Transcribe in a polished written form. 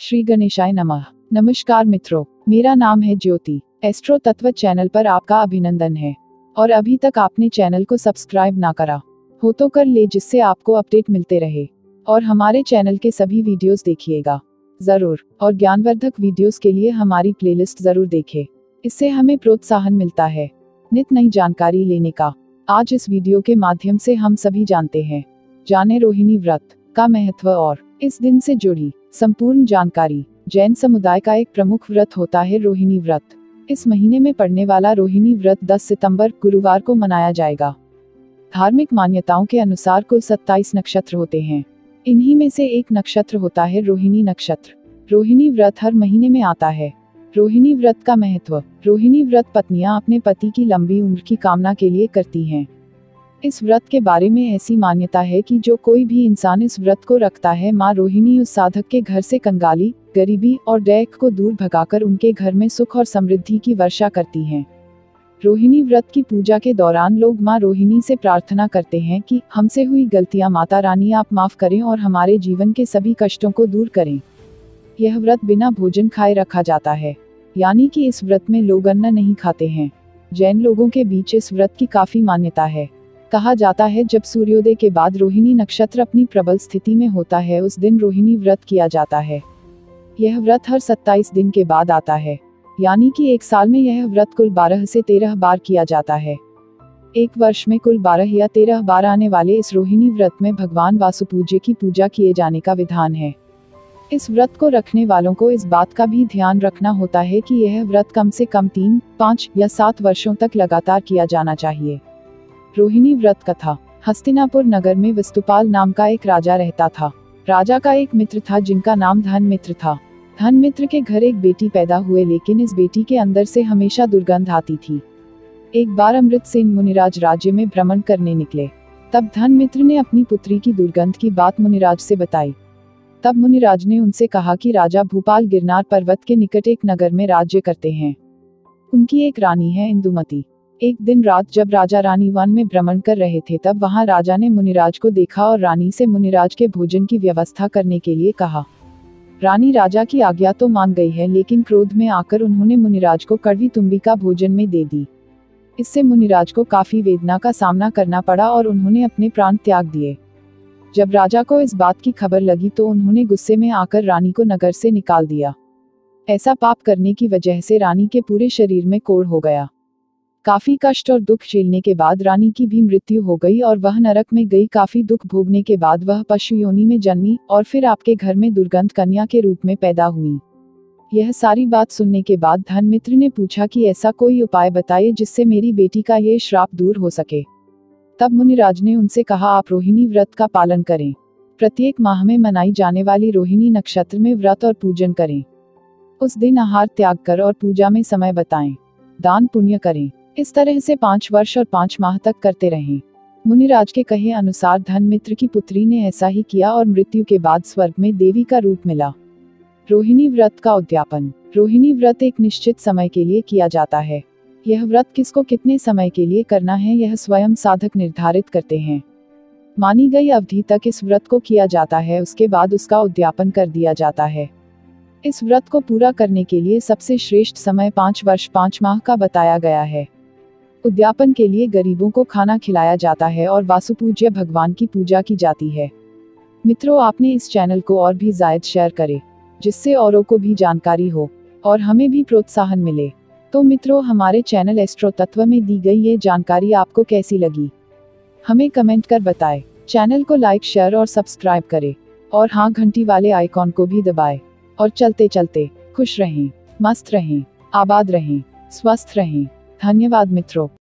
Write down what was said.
श्री गणेशाय नमः। नमस्कार मित्रों, मेरा नाम है ज्योति। एस्ट्रो तत्व चैनल पर आपका अभिनंदन है। और अभी तक आपने चैनल को सब्सक्राइब ना करा हो तो कर ले, जिससे आपको अपडेट मिलते रहे। और हमारे चैनल के सभी वीडियोस देखिएगा जरूर, और ज्ञानवर्धक वीडियोस के लिए हमारी प्लेलिस्ट जरूर देखें। इससे हमें प्रोत्साहन मिलता है नित नई जानकारी लेने का। आज इस वीडियो के माध्यम से हम सभी जानते हैं, जाने रोहिणी व्रत का महत्व और इस दिन से जुड़ी संपूर्ण जानकारी। जैन समुदाय का एक प्रमुख व्रत होता है रोहिणी व्रत। इस महीने में पड़ने वाला रोहिणी व्रत 10 सितंबर गुरुवार को मनाया जाएगा। धार्मिक मान्यताओं के अनुसार कुल 27 नक्षत्र होते हैं। इन्हीं में से एक नक्षत्र होता है रोहिणी नक्षत्र। रोहिणी व्रत हर महीने में आता है। रोहिणी व्रत का महत्व। रोहिणी व्रत पत्नियां अपने पति की लंबी उम्र की कामना के लिए करती हैं। इस व्रत के बारे में ऐसी मान्यता है कि जो कोई भी इंसान इस व्रत को रखता है, मां रोहिणी उस साधक के घर से कंगाली, गरीबी और दैख को दूर भगाकर उनके घर में सुख और समृद्धि की वर्षा करती हैं। रोहिणी व्रत की पूजा के दौरान लोग मां रोहिणी से प्रार्थना करते हैं कि हमसे हुई गलतियां माता रानी आप माफ करें और हमारे जीवन के सभी कष्टों को दूर करें। यह व्रत बिना भोजन खाए रखा जाता है, यानी कि इस व्रत में लोग अन्न नहीं खाते हैं। जैन लोगों के बीच इस व्रत की काफी मान्यता है। कहा जाता है जब सूर्योदय के बाद रोहिणी नक्षत्र अपनी प्रबल स्थिति में होता है, उस दिन रोहिणी व्रत किया जाता है। यह व्रत हर 27 दिन के बाद आता है, यानी कि एक साल में यह व्रत कुल 12 से 13 बार किया जाता है। एक वर्ष में कुल 12 या 13 बार आने वाले इस रोहिणी व्रत में भगवान वासुपूज्य की पूजा किए जाने का विधान है। इस व्रत को रखने वालों को इस बात का भी ध्यान रखना होता है कि यह व्रत कम से कम 3, 5 या 7 वर्षों तक लगातार किया जाना चाहिए। रोहिणी व्रत कथा। हस्तिनापुर नगर में वस्तुपाल नाम का एक राजा रहता था। राजा का एक मित्र था जिनका नाम धनमित्र था। धनमित्र के घर एक बेटी पैदा हुए, लेकिन इस बेटी के अंदर से हमेशा दुर्गंध आती थी। एक बार अमृतसेन मुनिराज राज्य में भ्रमण करने निकले। तब धनमित्र ने अपनी पुत्री की दुर्गंध की बात मुनिराज से बताई। तब मुनिराज ने उनसे कहा कि राजा भूपाल गिरनार पर्वत के निकट एक नगर में राज्य करते हैं। उनकी एक रानी है इंदुमती। एक दिन रात जब राजा रानी वन में भ्रमण कर रहे थे, तब वहां राजा ने मुनिराज को देखा और रानी से मुनिराज के भोजन की व्यवस्था करने के लिए कहा। रानी राजा की आज्ञा तो मान गई है, लेकिन क्रोध में आकर उन्होंने मुनिराज को कड़वी तुम्बिका भोजन में दे दी। इससे मुनिराज को काफी वेदना का सामना करना पड़ा और उन्होंने अपने प्राण त्याग दिए। जब राजा को इस बात की खबर लगी तो उन्होंने गुस्से में आकर रानी को नगर से निकाल दिया। ऐसा पाप करने की वजह से रानी के पूरे शरीर में कोढ़ हो गया। काफी कष्ट और दुख झेलने के बाद रानी की भी मृत्यु हो गई और वह नरक में गई। काफी दुख भोगने के बाद वह पशु योनि में जन्मी और फिर आपके घर में दुर्गंध कन्या के रूप में पैदा हुई। यह सारी बात सुनने के बाद धनमित्र ने पूछा कि ऐसा कोई उपाय बताइए जिससे मेरी बेटी का ये श्राप दूर हो सके। तब मुनिराज ने उनसे कहा, आप रोहिणी व्रत का पालन करें। प्रत्येक माह में मनाई जाने वाली रोहिणी नक्षत्र में व्रत और पूजन करें। उस दिन आहार त्याग कर और पूजा में समय बताएं। दान पुण्य करें। इस तरह से 5 वर्ष और 5 माह तक करते रहें। मुनिराज के कहे अनुसार धनमित्र की पुत्री ने ऐसा ही किया और मृत्यु के बाद स्वर्ग में देवी का रूप मिला। रोहिणी व्रत का उद्यापन। रोहिणी व्रत एक निश्चित समय के लिए किया जाता है। यह व्रत किसको कितने समय के लिए करना है, यह स्वयं साधक निर्धारित करते हैं। मानी गई अवधि तक इस व्रत को किया जाता है, उसके बाद उसका उद्यापन कर दिया जाता है। इस व्रत को पूरा करने के लिए सबसे श्रेष्ठ समय 5 वर्ष 5 माह का बताया गया है। उद्यापन के लिए गरीबों को खाना खिलाया जाता है और वासुपूज्य भगवान की पूजा की जाती है। मित्रों, आपने इस चैनल को और भी ज़्यादा शेयर करें, जिससे औरों को भी जानकारी हो और हमें भी प्रोत्साहन मिले। तो मित्रों, हमारे चैनल एस्ट्रो तत्व में दी गई ये जानकारी आपको कैसी लगी, हमें कमेंट कर बताएं। चैनल को लाइक, शेयर और सब्सक्राइब करें, और हाँ, घंटी वाले आइकॉन को भी दबाएं। और चलते चलते खुश रहें, मस्त रहें, आबाद रहें, स्वस्थ रहें। धन्यवाद मित्रों।